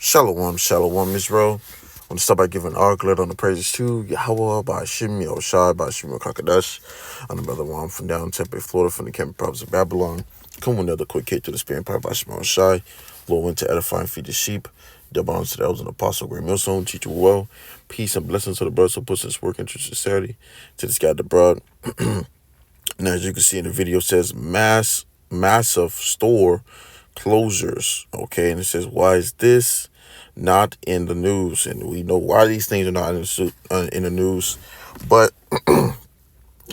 Shalom, shalom, Israel. I want to start by giving our glory on the praises to YAHAWAH, BAHASHM, BAHASHM, QADASH. I'm the brother Juan from down Tempe, Florida, from the camping province of Babylon. Come with another quick hit to the Spirit Empire by Shai. Lord went to edify and feed the sheep. Double honors to the elders and apostle, great millstone, teach you well. Peace and blessings to the brothers who puts this work into sincerity. To this guy, the broad. Now, as you can see in the video, it says massive store closures. Okay, and it says, why is this not in the news? And we know why these things are not in the news, but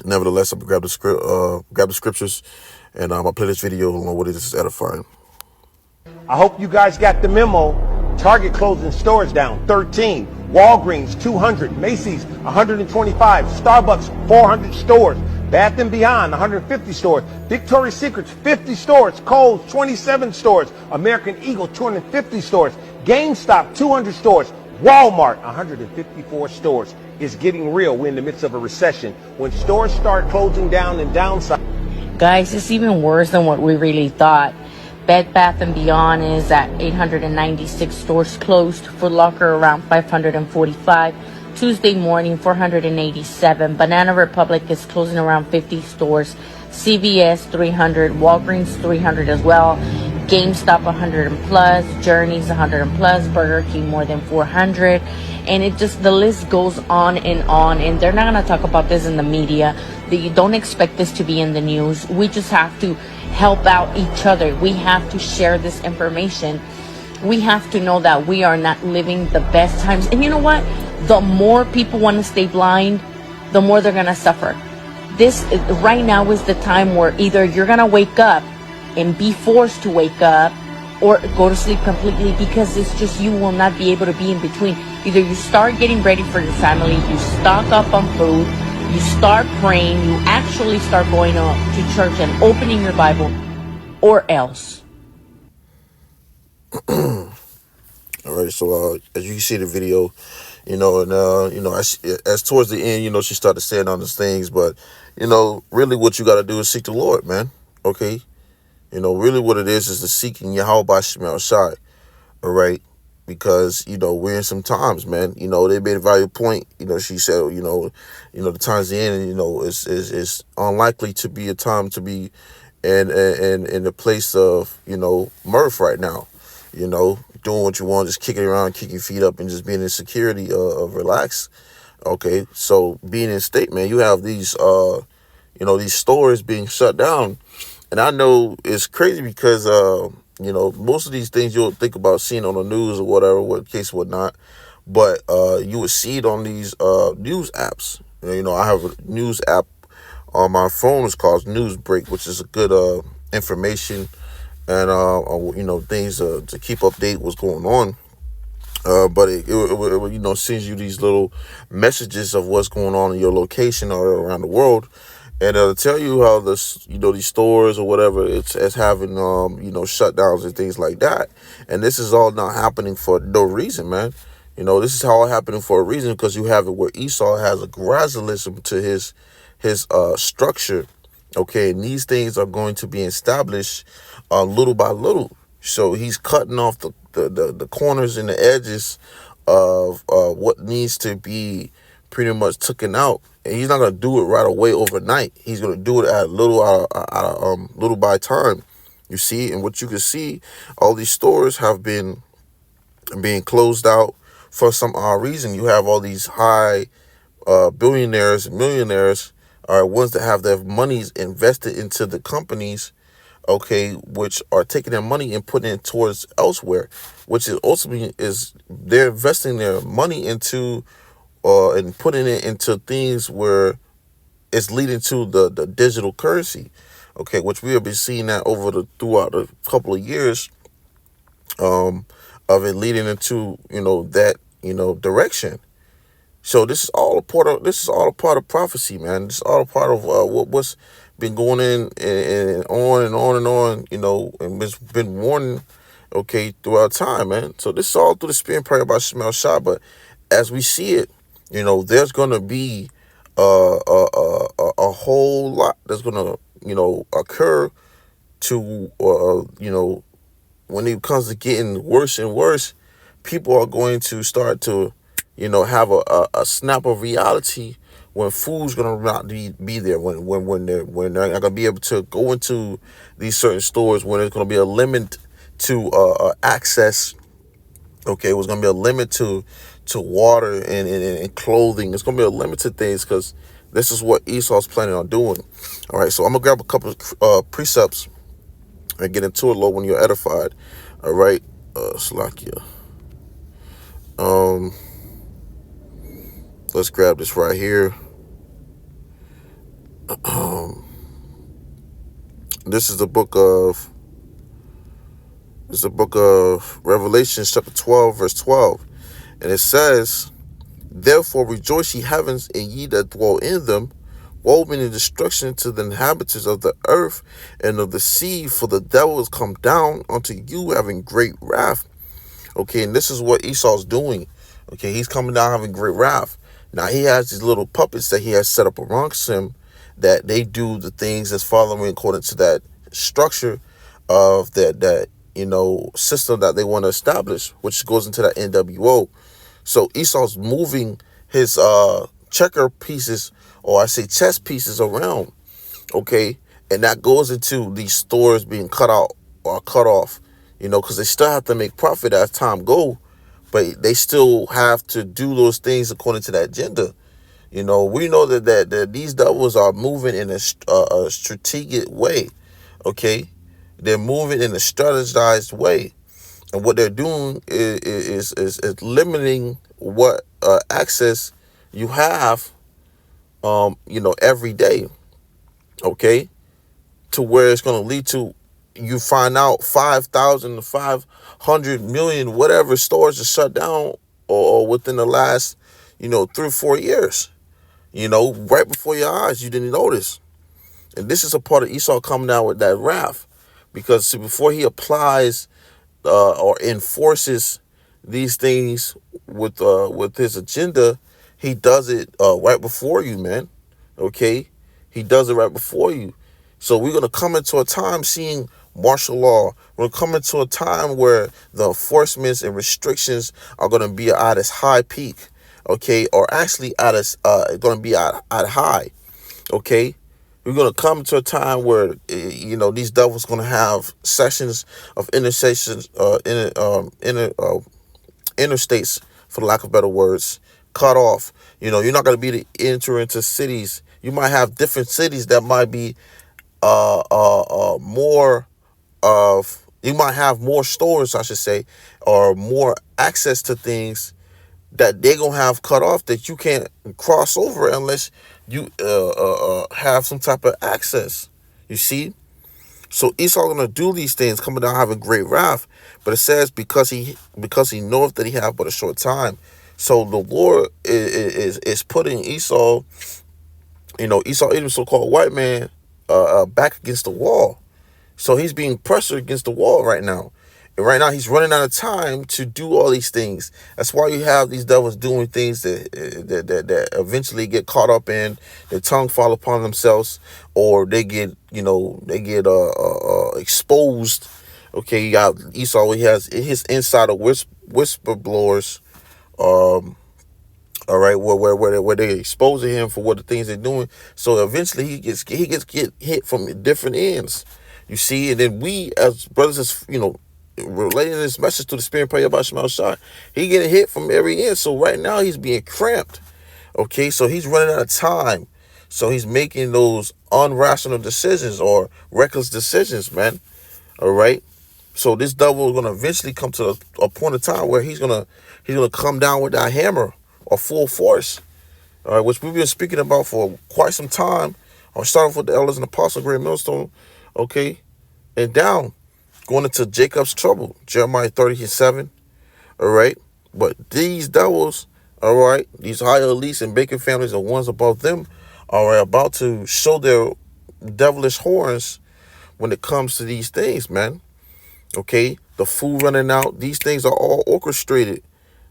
nevertheless, I'm gonna grab the scriptures, and I'll play this video along with it. This is edifying. I hope you guys got the memo. Target closing stores down 13, Walgreens 200, Macy's 125, Starbucks 400 stores, Bath & Beyond 150 stores, Victoria's Secrets 50 stores, Kohl's 27 stores, American Eagle 250 stores, GameStop 200 stores, Walmart 154 stores. It's getting real. We're in the midst of a recession. When stores start closing down and downsizing. Guys, it's even worse than what we really thought. Bed Bath & Beyond is at 896 stores closed. Foot Locker around 545. Tuesday morning, 487. Banana Republic is closing around 50 stores. CVS 300. Walgreens 300 as well. GameStop 100 and plus. Journeys 100 and plus. Burger King more than 400. And it just, the list goes on. And they're not going to talk about this in the media. You don't expect this to be in the news. We just have to help out each other. We have to share this information. We have to know that we are not living the best times. And you know what? The more people want to stay blind, the more they're going to suffer. This right now is the time where either you're going to wake up and be forced to wake up, or go to sleep completely, because it's just, you will not be able to be in between. Either you start getting ready for your family, you stock up on food, you start praying, you actually start going to church and opening your Bible, or else. All right, so as you can see the video, and as towards the end, she started saying all these things, but really what you got to do is seek the Lord, man. Okay, really what it is the seeking Yahweh by Shai. All right, because we're in some times, man. They made a value point. She said, the times in, it's unlikely to be a time to be in the place of mirth right now. Doing what you want, just kicking around, kicking your feet up, and just being in security of relax. Okay, so being in state, man, you have these these stores being shut down, and I know it's crazy because most of these things you'll think about seeing on the news or whatever, what case, whatnot, but you would see it on these news apps. I have a news app on my phone. It's called Newsbreak, which is a good information and things to keep update what's going on. But it sends you these little messages of what's going on in your location or around the world, and it'll tell you how these stores or whatever it's having shutdowns and things like that. And this is all not happening for no reason, man. This is all happening for a reason, because you have it where Esau has a gradualism to his structure. Okay, and these things are going to be established little by little. So he's cutting off the corners and the edges of what needs to be pretty much taken out, and he's not gonna do it right away overnight. He's gonna do it at little by time. You see, and what you can see, all these stores have been being closed out for some odd reason. You have all these high billionaires and millionaires are ones that have their monies invested into the companies, okay, which are taking their money and putting it towards elsewhere, which is ultimately they're investing their money into and putting it into things where it's leading to the digital currency, okay, which we have been seeing that throughout a couple of years of it leading into that direction. So this is all a part of prophecy, man. This is all a part of what's been going in and on and on and on, and it's been warning, okay, throughout time, man. So this is all through the Spirit and prayer by Shemel Shah. But as we see it, there's gonna be a whole lot that's gonna occur to when it comes to getting worse and worse. people are going to start to, have a snap of reality when food's gonna not be there, when they're not gonna be able to go into these certain stores, when there's gonna be a limit to access. Okay, it was gonna be a limit to water and clothing. It's gonna be a limit to things, because this is what Esau's planning on doing. All right, so I'm gonna grab a couple of precepts and get into it, Lord, when you're edified. All right, Slakia. Um, let's grab this right here. This is the book of Revelation, chapter 12, verse 12, and it says, "Therefore rejoice, ye heavens, and ye that dwell in them. Woe be the destruction to the inhabitants of the earth and of the sea, for the devil is come down unto you, having great wrath." Okay, and this is what Esau's doing. Okay, he's coming down having great wrath. Now he has these little puppets that he has set up amongst him, that they do the things that's following according to that structure of that system that they want to establish, which goes into that NWO. So Esau's moving his checker pieces, or I say chess pieces, around. Okay, and that goes into these stores being cut out or cut off, because they still have to make profit as time go, but they still have to do those things according to that agenda. We know that these devils are moving in a strategic way. Okay, they're moving in a strategized way, and what they're doing is limiting what access you have, every day. Okay, to where it's going to lead to, you find out 5,000 to 500 million whatever stores are shut down, or within the last 3 or 4 years, right before your eyes. You didn't notice. And this is a part of Esau coming down with that wrath, because see, before he applies or enforces these things with his agenda, he does it right before you, man. Okay, he does it right before you. So we're gonna come into a time seeing martial law. We're gonna come into a time where the enforcements and restrictions are gonna be at its high peak. Okay, or actually at its gonna be at high. Okay, we're gonna come to a time where these devils gonna have sessions of interstates, for lack of better words, cut off. You're not gonna be able to enter into cities. You might have different cities that might be more of. You might have more stores, I should say, or more access to things that they're gonna have cut off, that you can't cross over unless you have some type of access. You see? So Esau gonna do these things, coming down having great wrath. But it says because he knoweth that he have but a short time. So the Lord is putting Esau, Esau, even so-called white man, back against the wall. So he's being pressured against the wall right now. And right now he's running out of time to do all these things. That's why you have these devils doing things that eventually get caught up in, their tongue fall upon themselves, or they get exposed. Okay, you got Esau. He has his insider whisper blowers. All right, where they exposing him for what the things they're doing. So eventually he gets hit from different ends. You see, and then we as brothers, relating this message to the spirit prayer about BAHASHAM, he getting hit from every end. So right now he's being cramped. Okay, so he's running out of time. So he's making those unrational decisions or reckless decisions, man. All right. So this devil is gonna eventually come to a point of time where he's gonna come down with that hammer or full force. All right, which we've been speaking about for quite some time. I'll start off with the elders and apostles, great millstone. Okay, and down, going into Jacob's trouble, Jeremiah 37. All right, but these devils, all right, these higher elites and baking families and ones above them, are about to show their devilish horns when it comes to these things, man. Okay, the food running out, these things are all orchestrated.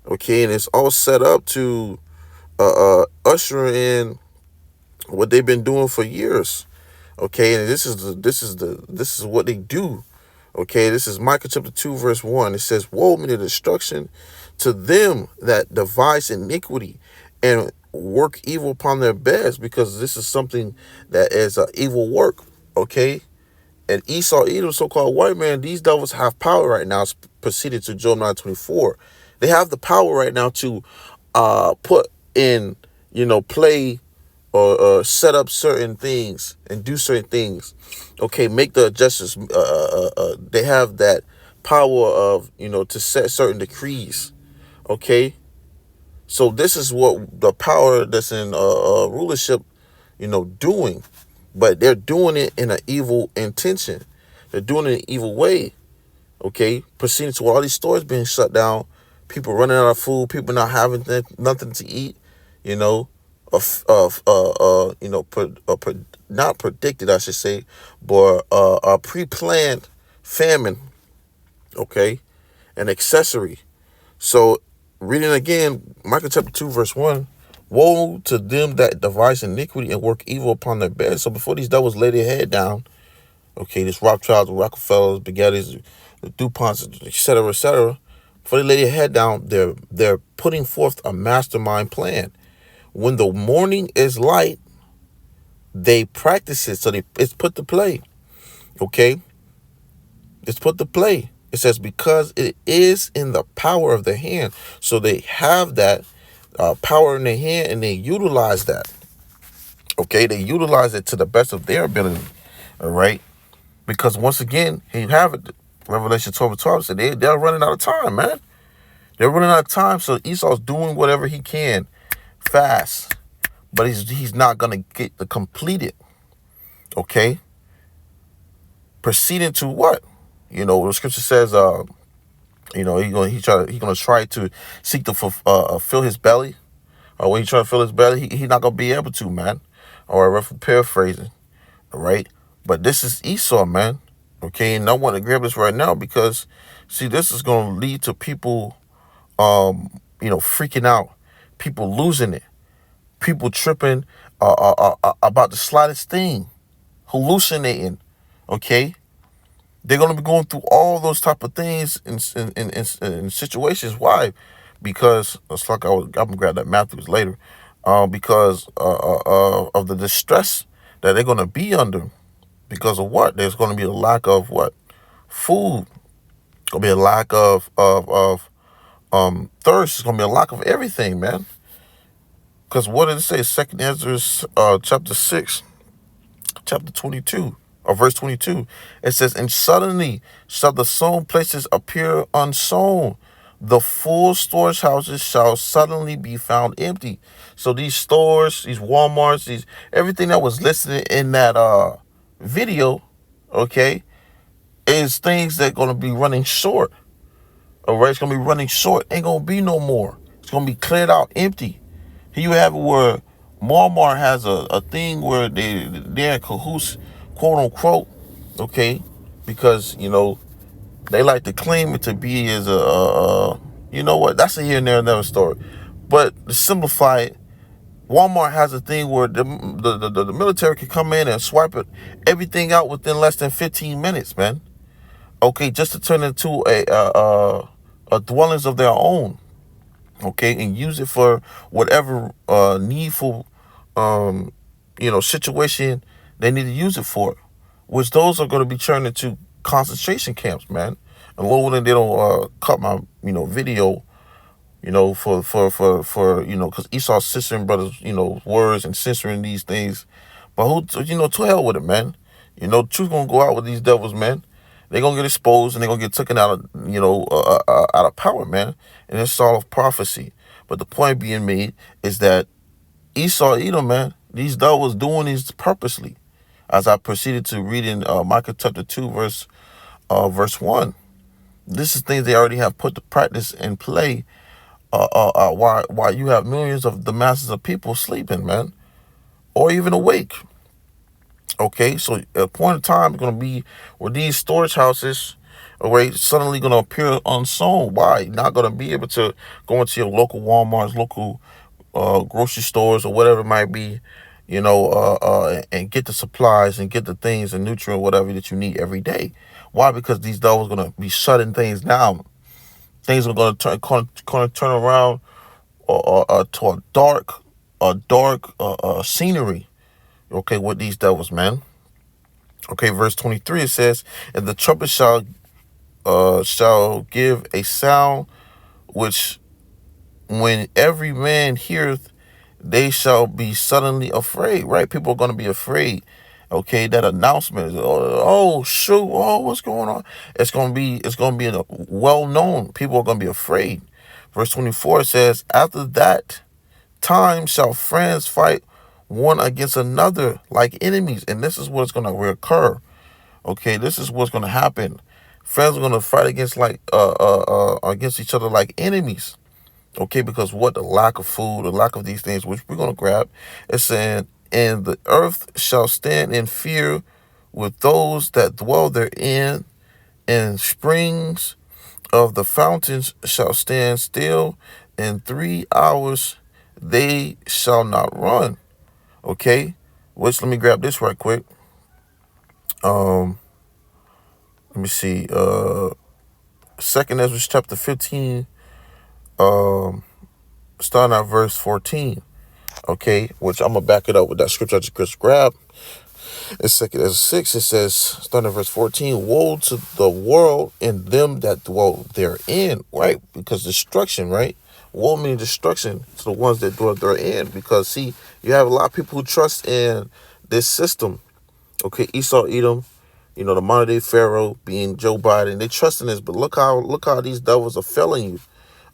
Okay, and it's all set up to usher in what they've been doing for years. Okay, and this is what they do. Okay, this is Micah chapter 2, verse 1. It says, woe me to destruction to them that devise iniquity and work evil upon their beds, because this is something that is an evil work. Okay, and Esau, Edom, so-called white man, these devils have power right now. It's proceeded to Job 9:24. They have the power right now to put in, play or set up certain things and do certain things. Okay, make the adjustments. They have that power of, to set certain decrees. Okay, so this is what the power that's in rulership, doing. But they're doing it in an evil intention. They're doing it in an evil way. Okay, proceeding to all these stores being shut down, people running out of food, people not having nothing to eat. Not predicted, I should say, but a pre-planned famine. Okay, an accessory. So, reading again, Micah chapter 2, verse 1. Woe to them that devise iniquity and work evil upon their beds. So before these devils lay their head down, okay, this Rothschilds, the Rockefellers, Begattis, the DuPonts, etc., before they lay their head down, they're putting forth a mastermind plan. When the morning is light, they practice it. So it's put to play. Okay? It's put to play. It says, because it is in the power of the hand. So they have that power in their hand, and they utilize that. Okay, they utilize it to the best of their ability. All right, because once again, you have it. Revelation 12:12 said they're running out of time, man. They're running out of time. So Esau's doing whatever he can fast, but he's not gonna get to complete it. Okay, proceeding to what? The scripture says, he's gonna try to seek to fill his belly. When he try to fill his belly, he's not gonna be able to, man. All right, paraphrasing. All right, but this is Esau, man. Okay, and I want to grab this right now because, see, this is gonna lead to people, freaking out, people losing it, people tripping about the slightest thing, hallucinating. Okay, they're gonna be going through all those type of things in situations. Why? Because it's like I'm gonna grab that Matthews later. Because of the distress that they're gonna be under. Because of what? There's gonna be a lack of what? Food. Gonna be a lack of thirst. It's gonna be a lack of everything, man. Because what did it say? 2nd Ezra chapter 6, chapter 22. Or verse 22, it says, and suddenly shall the sown places appear unsown. The full storage houses shall suddenly be found empty. So these stores, these Walmarts, everything that was listed in that video, okay, is things that going to be running short. All right, it's going to be running short. Ain't going to be no more. It's going to be cleared out empty. Here you have it where Walmart has a thing where they're in cahoots, quote unquote, okay, because they like to claim it to be as that's a here and there never story. But to simplify it, Walmart has a thing where the military can come in and swipe everything out within less than 15 minutes, man. Okay, just to turn it into a dwellings of their own. Okay, and use it for whatever needful situation they need to use it for, which those are going to be turned into concentration camps, man. And Lord willing, they don't cut my video, for because Esau's censoring brothers, words and censoring these things. But to hell with it, man. Truth gonna go out with these devils, man. They're gonna get exposed and they're gonna get taken out of out of power, man. And it's all of prophecy. But the point being made is that Esau, Edom, man, these devils doing these purposely. As I proceeded to read in Micah chapter 2, verse 1. This is things they already have put to practice and play while you have millions of the masses of people sleeping, man, or even awake. Okay, so at a point in time, it's going to be where these storage houses are suddenly going to appear unsown. Why? You're not going to be able to go into your local Walmarts, local grocery stores, or whatever it might be, and get the supplies and get the things and nutrient, whatever that you need every day. Why? Because these devils gonna be shutting things down. Things are gonna turn around to a dark scenery. Okay, with these devils, man. Okay, verse 23 it says, "And the trumpet shall give a sound, which when every man heareth, they shall be suddenly afraid." Right? People are going to be afraid. Okay, that announcement is, oh shoot, oh, what's going on? It's going to be well known. People are going to be afraid. Verse 24 says, "After that time shall friends fight one against another like enemies." And this is what's going to recur. Okay, this is what's going to happen. Friends are going to fight against each other like enemies. Okay, because what? The lack of food, the lack of these things, which we're going to grab. It's saying, "And the earth shall stand in fear with those that dwell therein, and springs of the fountains shall stand still. In 3 hours they shall not run." Okay, which, let me grab this right quick. Let me see. Second Ezra chapter 15, starting at verse 14. Okay, which I'm gonna back it up with that scripture I just grabbed. In Second Ezra 6, it says, starting at verse 14, "Woe to the world and them that dwell therein," right? Because destruction, right? Woe means destruction to the ones that dwell therein. Because see, you have a lot of people who trust in this system. Okay, Esau, Edom, the modern day Pharaoh being Joe Biden. They trust in this, but look how these devils are failing you.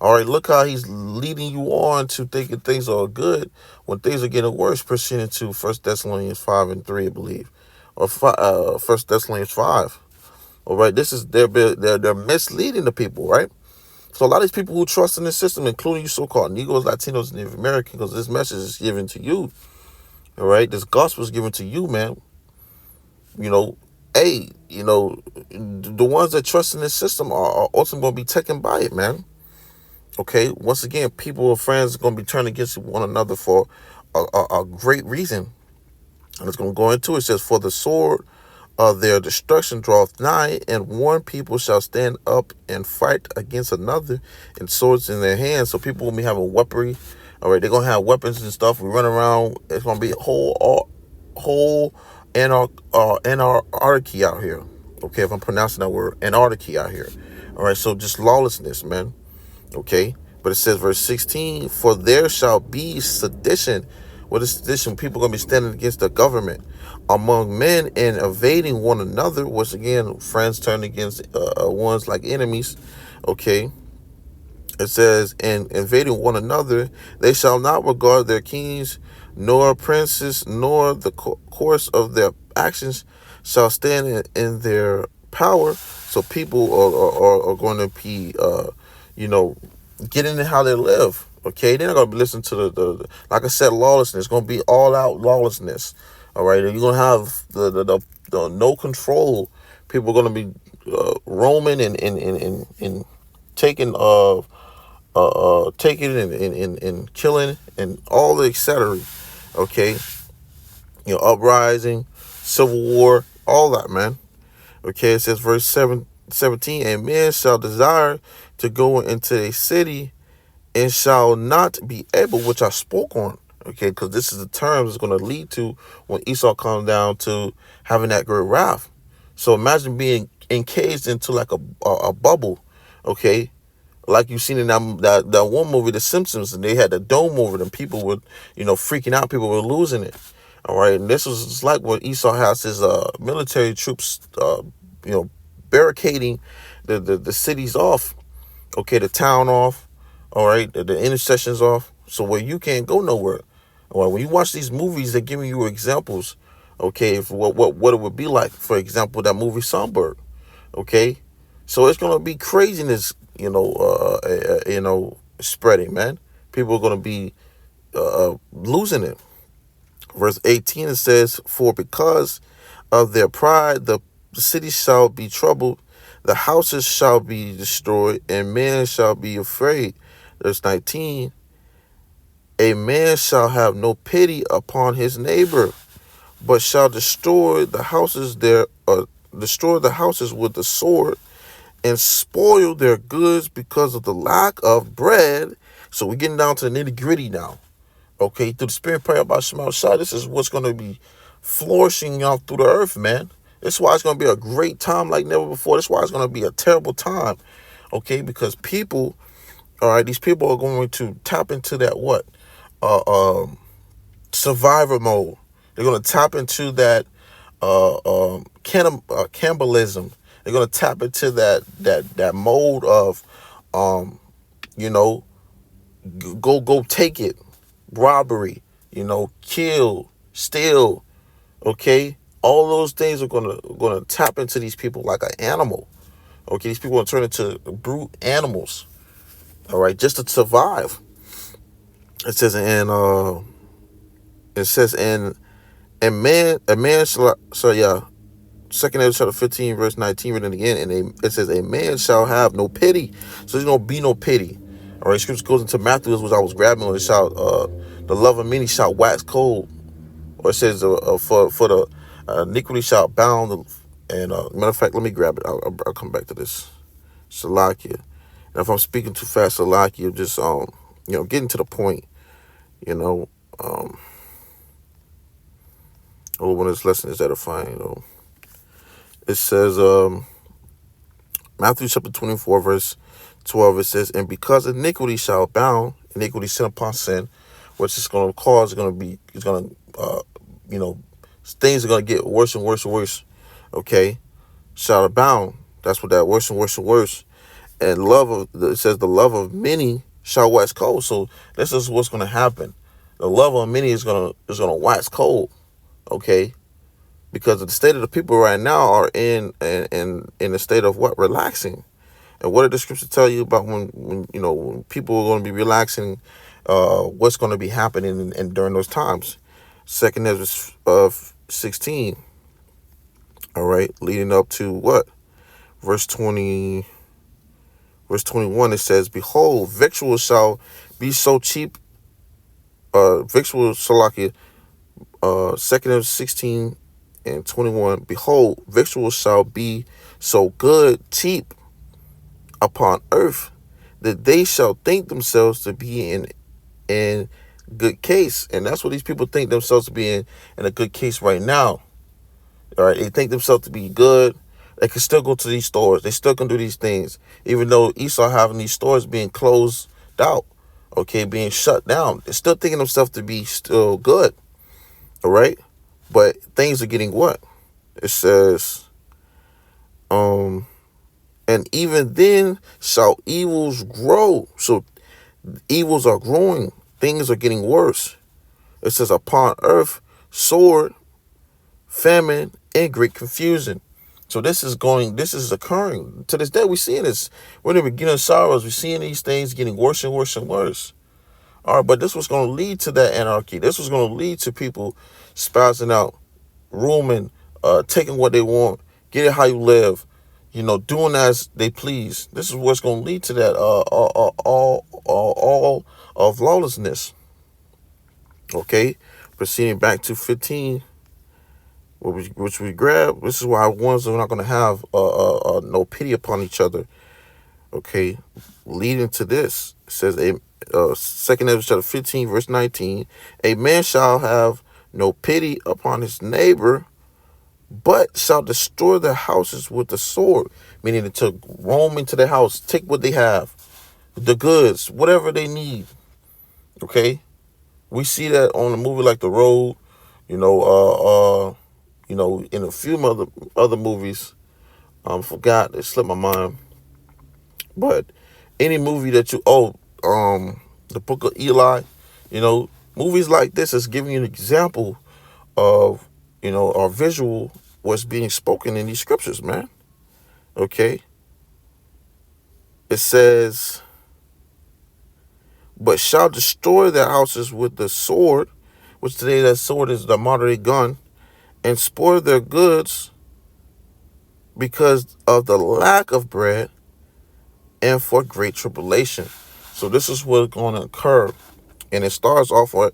All right, look how he's leading you on to thinking things are good when things are getting worse. Proceeding to 1 Thessalonians 5 and 3, I believe, or 1 Thessalonians 5. All right, this is they're misleading the people, right? So a lot of these people who trust in the system, including you so-called Negroes, Latinos, and Native Americans, because this message is given to you. All right, this gospel is given to you, man. Hey, the ones that trust in this system are ultimately going to be taken by it, man. Okay, once again, people or friends are going to be turned against one another for a great reason. And it's going to go into it. It says, "For the sword of their destruction draweth nigh, and one people shall stand up and fight against another, and swords in their hands." So people will be having weaponry. All right, they're going to have weapons and stuff. We run around. It's going to be a whole anarchy out here. Okay, if I'm pronouncing that word, anarchy out here. All right, so just lawlessness, man. Okay, but it says verse 16, "For there shall be sedition." What is sedition? People are going to be standing against the government among men and evading one another. Once again, friends turn against ones like enemies. Okay, it says, "And invading one another, they shall not regard their kings, nor princes, nor the course of their actions shall stand in their power." So people are going to be, getting in how they live. Okay, they're not going to be listening to the like I said, lawlessness. It's going to be all out lawlessness. All right, and you're going to have the no control. People are going to be roaming and taking taking and killing and all the etc. Okay, uprising, civil war, all that, man. Okay, it says verse 17, "And men shall desire to go into a city and shall not be able," which I spoke on. Okay, because this is the terms it's going to lead to when Esau comes down to having that great wrath. So imagine being encaged into like a bubble. Okay, like you've seen in that one movie, The Simpsons, and they had the dome over them. People were, freaking out. People were losing it. All right, and this was like what Esau has his military troops, barricading the cities off. Okay, the town off. All right, the intersections off. So where you can't go nowhere. All right, when you watch these movies, they're giving you examples. Okay, for what it would be like. For example, that movie Songbird. Okay, so it's gonna be craziness. Spreading, man. People are gonna be losing it. Verse 18, it says, "For because of their pride, the city shall be troubled, the houses shall be destroyed, and men shall be afraid." Verse 19, "A man shall have no pity upon his neighbor, but shall destroy the houses destroy the houses with the sword and spoil their goods because of the lack of bread. So we're getting down to the nitty gritty now. Okay, through the spirit prayer about Shema Shai, this is what's going to be flourishing out through the earth, man. That's why it's going to be a great time like never before. That's why it's going to be a terrible time. Okay, because people, all right, these people are going to tap into that what? Survivor mode. They're going to tap into that cannibalism. They're going to tap into that mode of, you know, go take it, robbery, kill, steal. Okay, all those things are gonna tap into these people like an animal. Okay, these people are turn into brute animals. All right, just to survive. It says and man, a man shall, so yeah, second Ezra chapter 15 verse 19 written again, and it says a man shall have no pity. So there's gonna be no pity. All right, scripture goes into Matthew, which I was grabbing when it shout, the love of many shall wax cold. Or it says, for the iniquity shall bound. And matter of fact, let me grab it. I'll come back to this. Salakia. And if I'm speaking too fast, Salakia, just getting to the point. When this lesson is edifying. It says, Matthew chapter 24, verse 12. It says, and because iniquity shall abound, iniquity sin upon sin, which is going to cause, things are going to get worse and worse and worse. Okay, shall abound. That's what that worse and worse and worse. And it says the love of many shall wax cold. So this is what's going to happen. The love of many is going to wax cold. Okay, because the state of the people right now are in a state of what? Relaxing. And what did the scripture tell you about when people are going to be relaxing? What's going to be happening and during those times? Second Ezra 16. All right, leading up to what? Verse 21. It says, behold, victuals shall be so cheap. Victuals, Salakia. Second Ezra 16 and 21. Behold, victuals shall be so good, cheap upon earth, that they shall think themselves to be in good case. And that's what these people think themselves to be in a good case right now. All right, they think themselves to be good. They can still go to these stores. They still can do these things, even though Esau having these stores being closed out, okay, being shut down. They're still thinking themselves to be still good. All right, but things are getting what? It says, and even then shall evils grow. So evils are growing. Things are getting worse. It says, upon earth, sword, famine, and great confusion. So this is occurring. To this day, we're seeing this. We're in the beginning of sorrows. We're seeing these things getting worse and worse and worse. All right, but this was going to lead to that anarchy. This was going to lead to people spouting out, rooming, taking what they want, get it how you live, doing as they please. This is what's going to lead to that all of lawlessness. Okay, proceeding back to 15, which we grab. This is why ones are not going to have no pity upon each other. Okay, leading to this, it says Second Ezra chapter 15, verse 19, a man shall have no pity upon his neighbor, but shall destroy their houses with the sword. Meaning to roam into their house, take what they have, the goods, whatever they need. Okay, we see that on a movie like The Road, in a few other movies. Forgot, it slipped my mind. But any movie that the Book of Eli, movies like this is giving you an example of, our visual what's being spoken in these scriptures, man. Okay. It says, but shall destroy their houses with the sword, which today that sword is the modern day gun, and spoil their goods because of the lack of bread and for great tribulation. So this is what's going to occur. And it starts off with,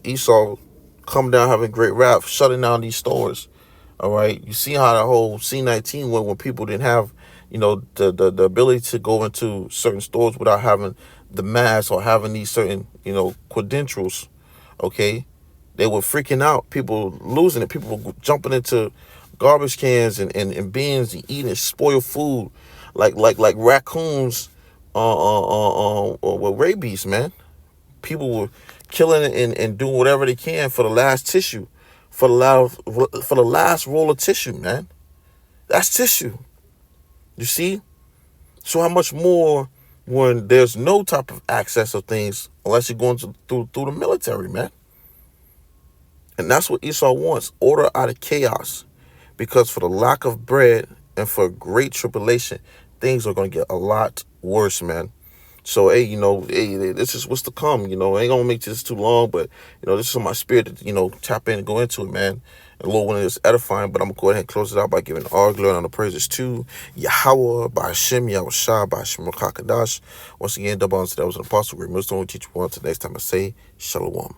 Esau come down having great wrath, shutting down these stores. All right, you see how the whole C-19 went when people didn't have, the ability to go into certain stores without having the mask or having these certain, credentials. Okay, they were freaking out. People losing it. People were jumping into garbage cans and bins and eating spoiled food, like raccoons, with rabies, man. People were killing it and doing whatever they can for the last tissue, for the last roll of tissue, man. That's tissue. You see? So how much more when there's no type of access of things unless you're going through the military, man. And that's what Esau wants, order out of chaos. Because for the lack of bread and for great tribulation, things are going to get a lot worse, man. So, hey, hey, this is what's to come. I ain't gonna make this too long, but this is on my spirit to tap in and go into it, man. And Lord, when it's edifying, but I'm gonna go ahead and close it out by giving all glory and the praises to YAHAWAH, BAHASHAM, YAHAWASHI, BAHASHAM, QADASH. Once again, double honor to that was an apostle. We're MILLSTONE. We teach one. Until next time, I say shalom.